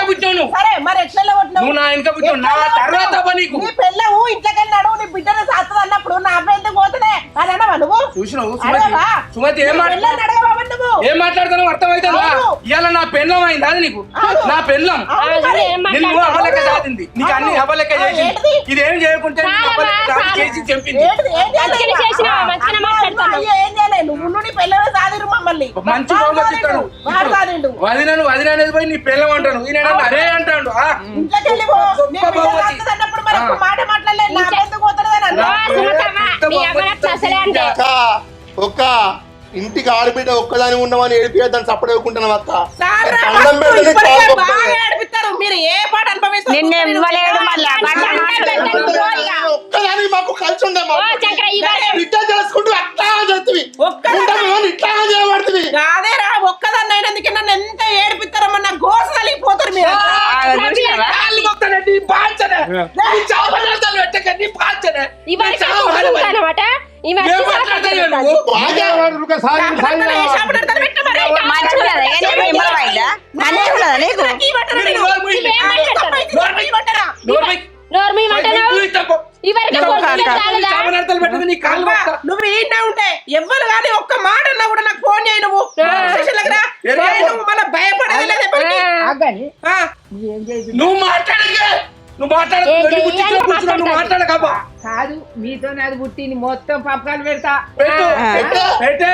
పుట్టాను. సరే మరి ఎట్లా నువ్వు నా వెనక పుట్టావు. నా తర్వాత నీకు నీ పిల్లవు ఇంట్లోకెళ్ళాడు నీ బిడ్డను సాత్తది అన్నప్పుడు నా అబ్బాయి ఎందుకు పోతుందే అని అన్నవా నువ్వు? చూసినావు అడగవా? సుమతి ఏం మాట్లాడుతున్నావు అర్థమైతుందా? ఇవాళ నా పెళ్ళం అయింది అది నీకు. నా పెళ్ళం నిన్ను అవ్వలెక్క సాధింది. నీకు అన్ని అవ్వలెక్క చేసింది. ఇదేం చేయకుంటే చేసి చెప్పింది. నువ్వు నీ పిల్లలు సాధిరు మమ్మల్ని మంచి వదినను వదిన అనేది పోయి నీ పిల్లం అంటాను. ఈయన అరే అంటాడు. మాట మాట్లాడలేదు ఒక్క ఇంటికి ఆడబిడ్డ ఒక్కదాని ఉన్నామని ఏడిపిద్దాన్ని సపోర్ట్ ఇవ్వకుంటున్నాం అక్క. మీరు ఏ పాట ఒక్కదాని మాకు కలిసి ఉండే బిడ్డ చేసుకుంటూ అట్లా చేస్తుంది ఇట్లా చేయబడుతుంది. కాదేరా ఒక్కదాన్ని అయినందుకే నన్ను ఎంత ఏడిపిస్తారమ్మా నా గోస కలిగిపోతారు మీరు. నువ్వు ఏంటా ఉంటే ఎవ్వరు కానీ ఒక్క మాట అన్నా కూడా నాకు ఫోన్ చేయి. నువ్వు మళ్ళీ భయపడలేదు. నువ్వు మాట్లాడక కాదు మీతో అది పుట్టింది మొత్తం పప్పకాలు పెడతా. పెట్టే